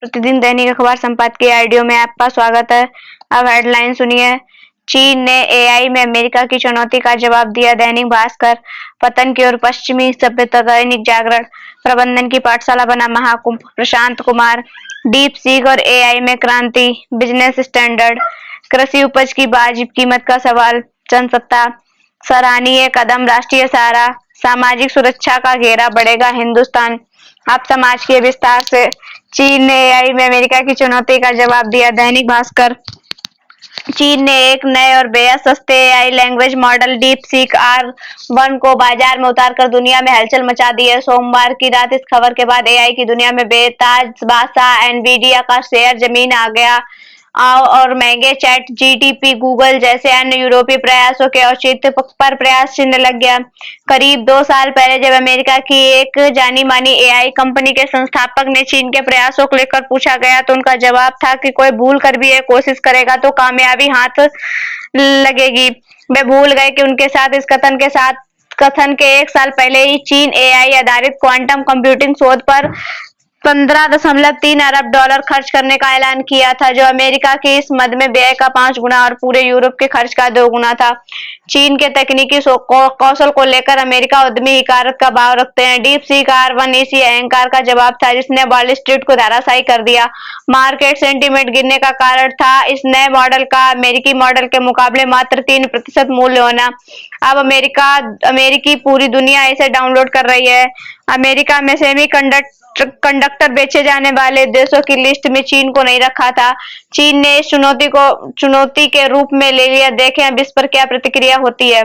प्रतिदिन दैनिक अखबार संपादकीय आइडियो में आपका स्वागत है। अब हेडलाइन सुनिए। चीन ने एआई में अमेरिका की चुनौती का जवाब दिया। दैनिक भास्कर। पतन की ओर पश्चिमी सभ्यता। दैनिक जागरण। प्रबंधन की पाठशाला बना महाकुंभ। प्रशांत कुमार। डीप सीक और एआई में क्रांति। Business standard. कृषि उपज की वाजिब कीमत का सवाल। जनसत्ता। सराहनीय कदम राष्ट्रीय सहारा। सामाजिक सुरक्षा का घेरा बढ़ेगा हिंदुस्तान। आप समाज के विस्तार से। चीन ने एआई में अमेरिका की चुनौती का जवाब दिया। दैनिक भास्कर। चीन ने एक नए और बेहद सस्ते AI language model deep seek R1 को बाजार में उतारकर दुनिया में हलचल मचा दी है। सोमवार की रात इस खबर के बाद एआई की दुनिया में बेताज बादशाह एनवीडिया का शेयर जमीन आ गया और महंगे चैट जीटीपी गूगल जैसे अन्य यूरोपीय प्रयासों के औचित्य पर प्रयास चिन्ह लग गया। करीब 2 साल पहले जब अमेरिका की एक जानी मानी एआई कंपनी के संस्थापक ने चीन के प्रयासों को लेकर पूछा गया तो उनका जवाब था कि कोई भूल कर भी ये कोशिश करेगा तो कामयाबी हाथ लगेगी। वे भूल गए कि उनके साथ इस कथन के 1 साल पहले ही चीन एआई आधारित क्वांटम कंप्यूटिंग शोध पर $15.3 अरब खर्च करने का ऐलान किया था, जो अमेरिका की इस मद में व्यय का 5 गुना और पूरे यूरोप के खर्च का 2 गुना था। चीन के तकनीकी कौशल को लेकर अमेरिका उद्यमी हिकारत का भाव रखते हैं। डीप सीक R1 इसी अहंकार का जवाब था जिसने वॉल स्ट्रीट को धराशायी कर दिया। मार्केट सेंटीमेंट गिरने का कारण था इस नए मॉडल का अमेरिकी मॉडल के मुकाबले मात्र 3% मूल्य होना। अब अमेरिकी पूरी दुनिया इसे डाउनलोड कर रही है। अमेरिका में कंडक्टर बेचे जाने वाले देशों की लिस्ट में चीन को नहीं रखा था। चीन ने इस चुनौती के रूप में ले लिया। देखें अब इस पर क्या प्रतिक्रिया होती है।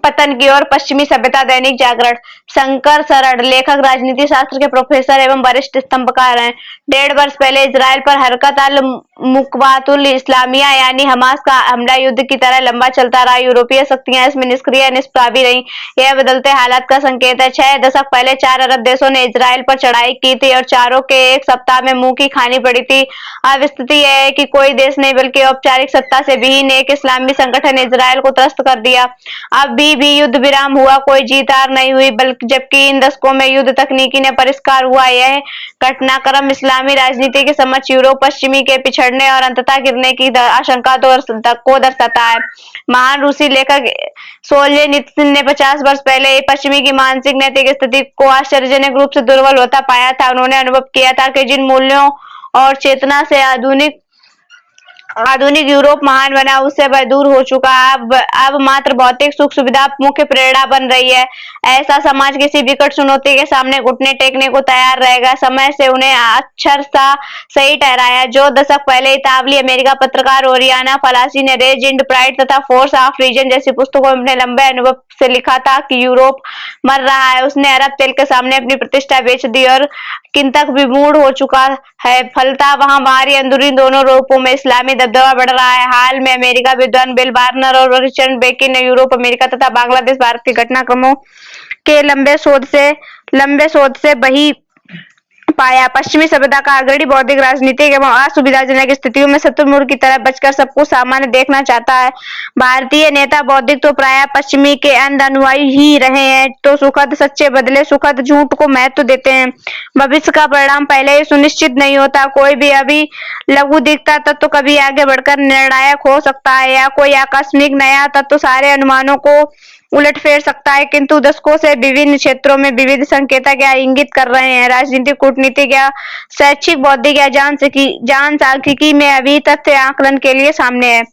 पतन की ओर पश्चिमी सभ्यता। दैनिक जागरण। शंकर सरड़ लेखक, राजनीति शास्त्र के प्रोफेसर एवं वरिष्ठ स्तंभकार हैं। 1.5 वर्ष पहले इजराइल पर हरकत अल मुकवातुल इस्लामिया यानी हमास का हमला युद्ध की तरह लंबा चलता रहा। यूरोपीय शक्तियां इसमें निष्क्रिय निष्प्रभावी रहीं। यह बदलते हालात का संकेत है। 6 दशक पहले 4 अरब देशों ने इजराइल पर चढ़ाई की थी और चारों के एक सप्ताह में मुंह की खानी पड़ी थी। अब स्थिति यह है कि कोई देश नहीं बल्कि औपचारिक सत्ता से विहीन एक इस्लामी संगठन ने इजराइल को त्रस्त कर दिया। अब भी युद्ध विराम हुआ, कोई जीत हार नहीं हुई, बल्कि जबकि इन दशकों में युद्ध तकनीकी ने परिष्कार हुआ। यह घटनाक्रम इस्लामी राजनीति के समक्ष यूरोप पश्चिमी के पिछड़ने और अंततः गिरने की आशंका को दर्शाता है। महान रूसी लेखक सोल्जेनित्सिन ने 50 वर्ष पहले पश्चिमी की मानसिक नैतिक स्थिति को आश्चर्यजनक रूप से दुर्बल होता पाया था। उन्होंने अनुभव किया था कि जिन मूल्यों और चेतना से आधुनिक यूरोप महान बना उससे वह दूर हो चुका। अब मात्र भौतिक सुख सुविधा मुख्य प्रेरणा बन रही है। ऐसा समाज किसी विकट चुनौती के सामने घुटने टेकने को तैयार रहेगा। समय से उन्हें अक्षरशः सही ठहराया। जो दशक पहले इतालवी अमेरिका पत्रकार ओरियाना फलासी ने रेज एंड प्राइड तथा फोर्स ऑफ रीजन जैसी पुस्तकों में अपने लंबे अनुभव से लिखा था कि यूरोप मर रहा है, उसने अरब तेल के सामने अपनी प्रतिष्ठा बेच दी और किंतक विमूढ़ हो चुका है। फलता वहां बाहरी अंदरूनी दोनों रूपों में इस्लामी दबदबा बढ़ रहा है। हाल में अमेरिका विद्वान बिल बार्नर और रिचर्ड बेकिन ने यूरोप, अमेरिका तथा बांग्लादेश, भारत के घटनाक्रमों के लंबे शोध से वही पाया। पश्चिमी सभ्यता का अग्रणी बौद्धिक, राजनीतिक एवं असुविधाजनक स्थितियों में शत्रुमुर्ग की तरह बचकर सब कुछ सामान्य देखना चाहता है। भारतीय नेता बौद्धिक तो प्रायः पश्चिमी के अंध अनुयायी ही रहे हैं, तो सुखद सच्चे बदले सुखद झूठ को महत्व देते हैं। भविष्य का परिणाम पहले ही सुनिश्चित नहीं होता। कोई भी अभी लघु दिखता तत्व कभी आगे बढ़कर निर्णायक हो सकता है, या कोई आकस्मिक नया तत्व सारे अनुमानों को उलट फेर सकता है। किंतु दशकों से विभिन्न क्षेत्रों में विविध संकेतक या इंगित कर रहे हैं। राजनीतिक, कूटनीतिक या शैक्षिक, बौद्धिक या जनसांख्यिकी में अभी तथ्य आकलन के लिए सामने है।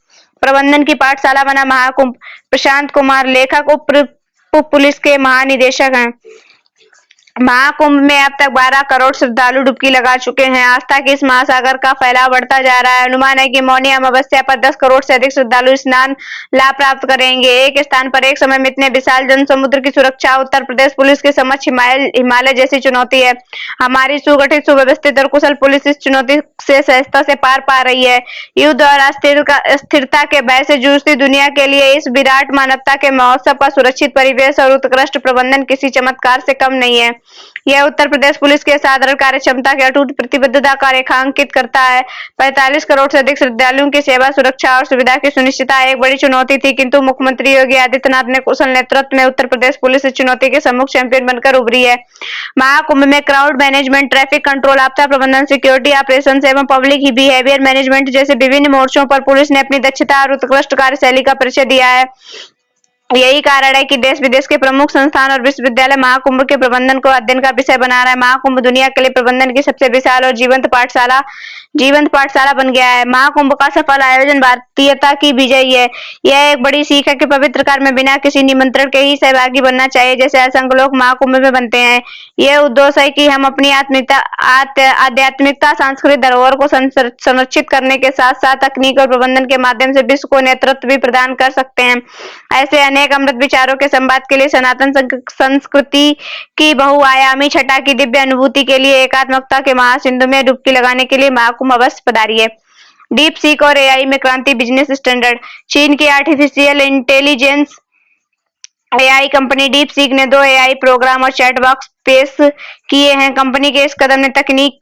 प्रबंधन की पाठशाला बना महाकुंभ। प्रशांत कुमार लेखक, उप पुलिस के महानिदेशक हैं। महाकुंभ में अब तक 12 करोड़ श्रद्धालु डुबकी लगा चुके हैं। आस्था के इस महासागर का फैलाव बढ़ता जा रहा है। अनुमान है कि मौनी अमावस्या पर 10 करोड़ से अधिक श्रद्धालु स्नान लाभ प्राप्त करेंगे। एक स्थान पर एक समय में इतने विशाल जनसमुद्र की सुरक्षा उत्तर प्रदेश पुलिस के समक्ष हिमालय जैसी चुनौती है। हमारी सुगठित, सुव्यवस्थित और कुशल पुलिस इस चुनौती से सहजता से पार पा रही है। युद्ध और अस्थिरता के भय से जूझती दुनिया के लिए इस विराट मानवता के महोत्सव का सुरक्षित परिवेश और उत्कृष्ट प्रबंधन किसी चमत्कार से कम नहीं है। यह उत्तर प्रदेश पुलिस के असाधारण कार्यक्षमता की अटूट प्रतिबद्धता का रेखांकित करता है। 45 करोड़ से अधिक श्रद्धालुओं की सेवा, सुरक्षा और सुविधा की सुनिश्चितता एक बड़ी चुनौती थी, किंतु मुख्यमंत्री योगी आदित्यनाथ ने कुशल नेतृत्व में उत्तर प्रदेश पुलिस इस चुनौती के सम्मुख चैंपियन बनकर उभरी है। महाकुंभ में क्राउड मैनेजमेंट, ट्रैफिक कंट्रोल, आपदा प्रबंधन, सिक्योरिटी ऑपरेशंस एवं पब्लिक बिहेवियर मैनेजमेंट जैसे विभिन्न मोर्चों पर पुलिस ने अपनी दक्षता और उत्कृष्ट कार्यशैली का परिचय दिया है। यही कारण है कि देश विदेश के प्रमुख संस्थान और विश्वविद्यालय महाकुंभ के प्रबंधन को अध्ययन का विषय बना रहा है। महाकुंभ दुनिया के लिए प्रबंधन की सबसे विशाल और जीवंत पाठशाला बन गया है। महाकुंभ का सफल आयोजन भारतीयता की विजय है। यह एक बड़ी सीख है कि पवित्र कार्य में बिना किसी निमंत्रण के ही सहभागी बनना चाहिए, जैसे असंख्य लोग महाकुंभ में बनते हैं। यह उद्देश्य है कि हम अपनी आध्यात्मिकता, सांस्कृतिक धरोहर को संरक्षित करने के साथ साथ तकनीक और प्रबंधन के माध्यम से विश्व को नेतृत्व भी प्रदान कर सकते हैं। ऐसे अनेक अमृत विचारों के संवाद के लिए, सनातन संस्कृति की बहुआयामी छटा की दिव्य अनुभूति के लिए, एकात्मकता के महासिंधु में डुबकी लगाने के लिए महाकुंभ अवश्य पधारिए। डीप सीक और एआई में क्रांति, बिजनेस स्टैंडर्ड। चीन की artificial intelligence AI company deep seek ने 2 एआई प्रोग्राम और चैट बॉक्स पेश किए हैं। कंपनी के इस कदम ने तकनीक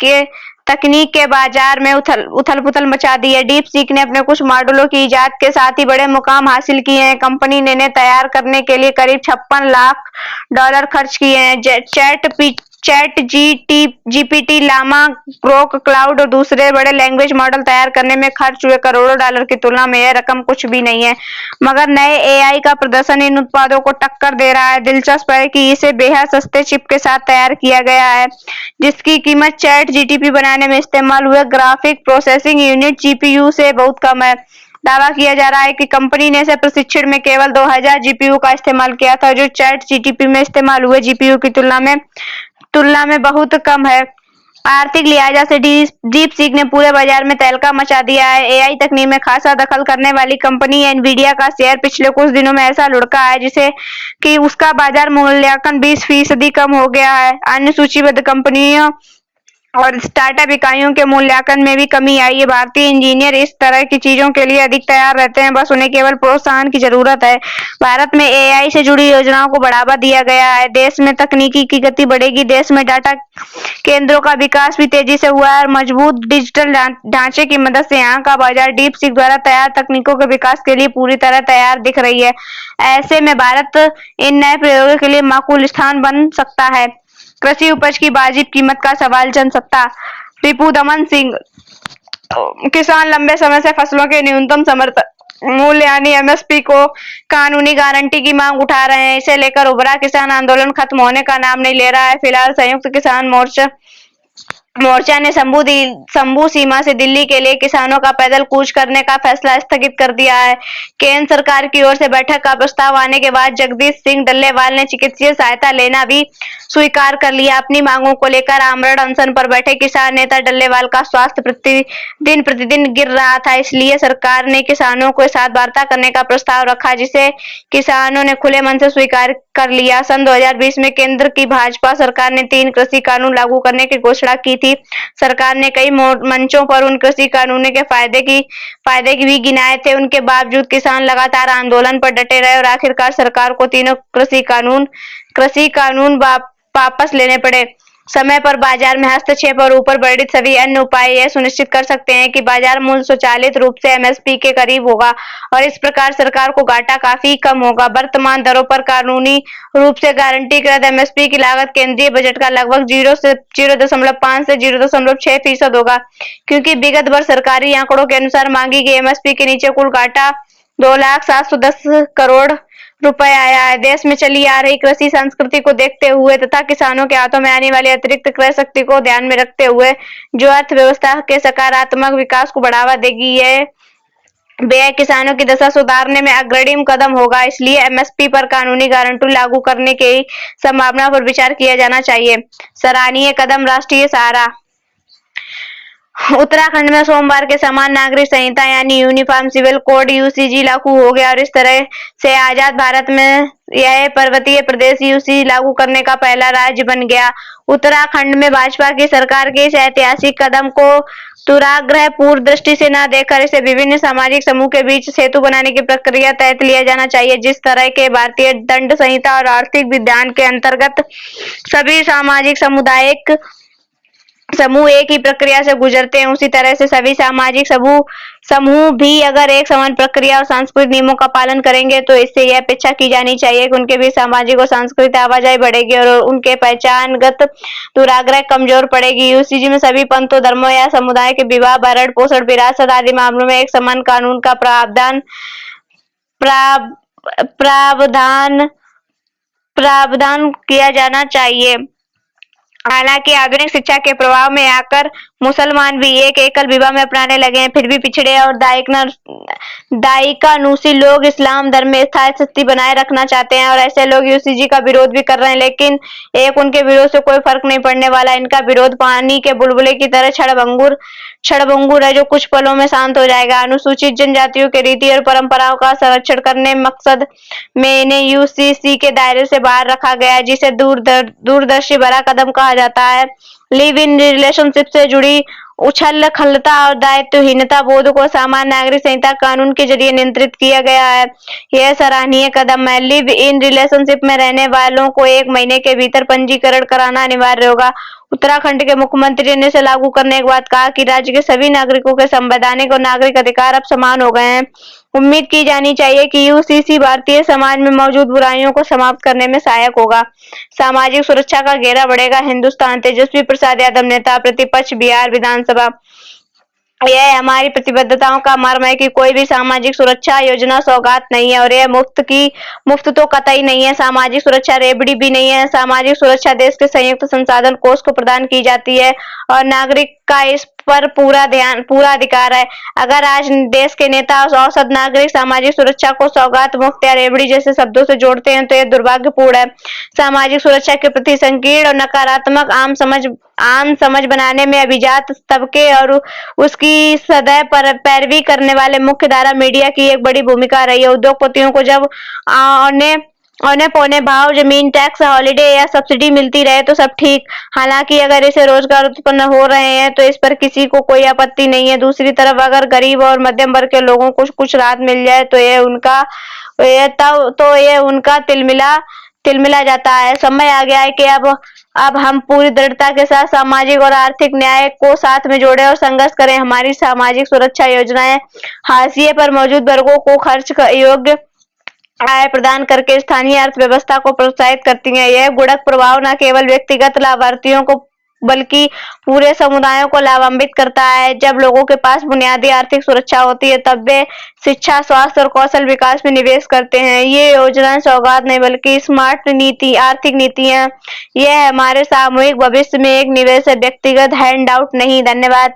के बाजार में उथल-पुथल मचा दी है। डीप सीक ने अपने कुछ मॉडलों की इजाद के साथ ही बड़े मुकाम हासिल किए हैं। कंपनी ने इन्हें तैयार करने के लिए करीब $56 लाख खर्च किए हैं। Chat GPT, Llama, Grok, Claude और दूसरे बड़े लैंग्वेज मॉडल तैयार करने में खर्च हुए करोड़ों डॉलर की तुलना में यह रकम कुछ भी नहीं है, मगर नए एआई का प्रदर्शन इन उत्पादों को टक्कर दे रहा है। दिलचस्प है कि इसे बेहद सस्ते चिप के साथ तैयार किया गया है, जिसकी कीमत चैट जीटीपी बनाने में इस्तेमाल हुए ग्राफिक प्रोसेसिंग यूनिट जीपीयू से बहुत कम है। दावा किया जा रहा है कि कंपनी ने इसे प्रशिक्षण में केवल 2000 जीपीयू का इस्तेमाल किया था, जो चैट जीटीपी में इस्तेमाल हुए जीपीयू की तुलना में बहुत कम है। आर्थिक लिहाजा से डीप सीक ने पूरे बाजार में तहलका मचा दिया है। एआई तकनीक में खासा दखल करने वाली कंपनी एनवीडिया का शेयर पिछले कुछ दिनों में ऐसा लुढ़का है जिसे कि उसका बाजार मूल्यांकन 20% कम हो गया है। अन्य सूचीबद्ध कंपनियों और स्टार्टअप इकाइयों के मूल्यांकन में भी कमी आई है। भारतीय इंजीनियर इस तरह की चीजों के लिए अधिक तैयार रहते हैं, बस उन्हें केवल प्रोत्साहन की जरूरत है। भारत में एआई से जुड़ी योजनाओं को बढ़ावा दिया गया है। देश में तकनीकी की गति बढ़ेगी। देश में डाटा केंद्रों का विकास भी तेजी से हुआ है और मजबूत डिजिटल ढांचे की मदद से यहाँ का बाजार डीप सीक द्वारा तैयार तकनीकों के विकास के लिए पूरी तरह तैयार दिख रही है। ऐसे में भारत इन नए प्रयोगों के लिए माकूल स्थान बन सकता है। कृषि उपज की वाजिब कीमत का सवाल, जनसत्ता। रिपुदमन सिंह। किसान लंबे समय से फसलों के न्यूनतम समर्थन मूल्य यानी एमएसपी को कानूनी गारंटी की मांग उठा रहे हैं। इसे लेकर उभरा किसान आंदोलन खत्म होने का नाम नहीं ले रहा है। फिलहाल संयुक्त किसान मोर्चा ने शंभू सीमा से दिल्ली के लिए किसानों का पैदल कूच करने का फैसला स्थगित कर दिया है। केंद्र सरकार की ओर से बैठक का प्रस्ताव आने के बाद जगदीश सिंह डल्लेवाल ने चिकित्सीय सहायता लेना भी स्वीकार कर लिया। अपनी मांगों को लेकर आमरण अनशन पर बैठे किसान नेता डल्लेवाल का स्वास्थ्य प्रतिदिन गिर रहा था, इसलिए सरकार ने किसानों के साथ वार्ता करने का प्रस्ताव रखा, जिसे किसानों ने खुले मन से स्वीकार कर लिया। सन 2020 में केंद्र की भाजपा सरकार ने 3 कृषि कानून लागू करने की घोषणा की थी। सरकार ने कई मंचों पर उन कृषि कानूनों के फायदे भी गिनाए थे। उनके बावजूद किसान लगातार आंदोलन पर डटे रहे और आखिरकार सरकार को तीनों कृषि कानून वापस लेने पड़े। समय पर बाजार में हस्तक्षेप और ऊपर वर्णित सभी अन्य उपाय यह सुनिश्चित कर सकते हैं कि बाजार मूल्य स्वचालित रूप से एमएसपी के करीब होगा और इस प्रकार सरकार को घाटा काफी कम होगा। वर्तमान दरों पर कानूनी रूप से गारंटीकृत एमएसपी की लागत केंद्रीय बजट का लगभग 0.5 से 0.6% होगा, क्योंकि विगत वर्ष सरकारी आंकड़ों के अनुसार मांगी गई एमएसपी के नीचे कुल घाटा 2,710 करोड़ रुपए आया है। देश में चली आ रही कृषि संस्कृति को देखते हुए तथा किसानों के हाथों में आने वाली अतिरिक्त क्रय शक्ति को ध्यान में रखते हुए जो अर्थव्यवस्था के सकारात्मक विकास को बढ़ावा देगी, यह व्यय किसानों की दशा सुधारने में अग्रणी कदम होगा। इसलिए एमएसपी पर कानूनी गारंटी लागू करने की संभावना पर विचार किया जाना चाहिए। सराहनीय कदम, राष्ट्रीय सहारा। उत्तराखंड में सोमवार के समान नागरिक संहिता यानी यूनिफॉर्म सिविल कोड यूसीजी लागू हो गया और इस तरह से आजाद भारत में यह पर्वतीय प्रदेश यूसीजी लागू करने का पहला राज्य बन गया। उत्तराखंड में भाजपा की सरकार के इस ऐतिहासिक कदम को दुराग्रह पूर्ण दृष्टि से न देखकर इसे विभिन्न सामाजिक समूह के बीच सेतु बनाने की प्रक्रिया तहत लिया जाना चाहिए। जिस तरह के भारतीय दंड संहिता और आर्थिक विधान के अंतर्गत सभी सामाजिक सामुदायिक समूह एक ही प्रक्रिया से गुजरते हैं, उसी तरह से सभी सामाजिक समूह भी अगर एक समान प्रक्रिया और सांस्कृतिक नियमों का पालन करेंगे तो इससे यह अपेक्षा की जानी चाहिए कि उनके भी सामाजिक और सांस्कृतिक आवाजाही बढ़ेगी और उनके पहचानगत दुराग्रह कमजोर पड़ेगी। यूसीजी में सभी पंथों, धर्मों या समुदाय के विवाह, भरण पोषण, विरासत आदि मामलों में एक समान कानून का प्रावधान किया जाना चाहिए। हालांकि आधुनिक शिक्षा के प्रभाव में आकर मुसलमान भी एक एकल विवाह में अपनाने लगे हैं, फिर भी पिछड़े और दायिकानुसी लोग इस्लाम धर्म में स्थायी स्थिति बनाए रखना चाहते हैं और ऐसे लोग यूसीजी का विरोध भी कर रहे हैं। लेकिन उनके विरोध से कोई फर्क नहीं पड़ने वाला। इनका विरोध पानी के बुलबुले की तरह क्षणभंगुर है जो कुछ पलों में शांत हो जाएगा। अनुसूचित जनजातियों के रीति और परंपराओं का संरक्षण करने मकसद में इन्हें यूसीसी के दायरे से बाहर रखा गया है, जिसे दूरदर्शी भरा कदम कहा जाता है। लिव इन रिलेशनशिप से जुड़ी उछल-खलता और दायित्वहीनता बोध को सामान्य नागरिक संहिता कानून के जरिए नियंत्रित किया गया है। यह सराहनीय कदम है। लिव इन रिलेशनशिप में रहने वालों को 1 महीने के भीतर पंजीकरण कराना अनिवार्य होगा। उत्तराखंड के मुख्यमंत्री ने इसे लागू करने के बाद कहा कि राज्य के सभी नागरिकों के संवैधानिक और नागरिक अधिकार अब समान हो गए हैं। उम्मीद की जानी चाहिए कि यूसीसी भारतीय समाज में मौजूद बुराइयों को समाप्त करने में सहायक होगा। सामाजिक सुरक्षा का घेरा बढ़ेगा। हिंदुस्तान तेजस्वी प्रसाद यादव, नेता प्रतिपक्ष, बिहार विधानसभा। यह हमारी प्रतिबद्धताओं का मर्म है कि कोई भी सामाजिक सुरक्षा योजना सौगात नहीं है और यह मुफ्त तो कतई नहीं है। सामाजिक सुरक्षा रेवड़ी भी नहीं है। सामाजिक सुरक्षा देश के संयुक्त संसाधन कोष को प्रदान की जाती है और नागरिक का इस पर पूरा अधिकार है। अगर आज देश के नेता औसत नागरिक सामाजिक सुरक्षा को सौगात, मुफ्त या रेवड़ी जैसे शब्दों से जोड़ते हैं तो यह दुर्भाग्यपूर्ण है। सामाजिक सुरक्षा के प्रति संकीर्ण और नकारात्मक आम समझ बनाने में अभिजात तबके और उसकी सदैव पैरवी करने वाले मुख्य धारा मीडिया की एक बड़ी भूमिका रही है। उद्योगपतियों को जब औने पौने भाव जमीन, टैक्स, हॉलिडे या सब्सिडी मिलती रहे तो सब ठीक। हालांकि अगर इससे रोजगार उत्पन्न हो रहे हैं तो इस पर किसी को कोई आपत्ति नहीं है। दूसरी तरफ अगर गरीब और मध्यम वर्ग के लोगों को कुछ राहत मिल जाए तो यह उनका तिलमिला जाता है। समय आ गया है कि अब हम पूरी दृढ़ता के साथ सामाजिक और आर्थिक न्याय को साथ में जोड़े और संघर्ष करें। हमारी सामाजिक सुरक्षा योजनाएं हाशिए पर मौजूद वर्गों को खर्च योग्य आय प्रदान करके स्थानीय अर्थव्यवस्था को प्रोत्साहित करती हैं। यह गुणक प्रभाव न केवल व्यक्तिगत लाभार्थियों को बल्कि पूरे समुदायों को लाभान्वित करता है। जब लोगों के पास बुनियादी आर्थिक सुरक्षा होती है तब वे शिक्षा, स्वास्थ्य और कौशल विकास में निवेश करते हैं। ये योजनाएं सौगात नहीं बल्कि स्मार्ट आर्थिक नीतियां। यह हमारे सामूहिक भविष्य में एक निवेश है, व्यक्तिगत हैंडआउट नहीं। धन्यवाद।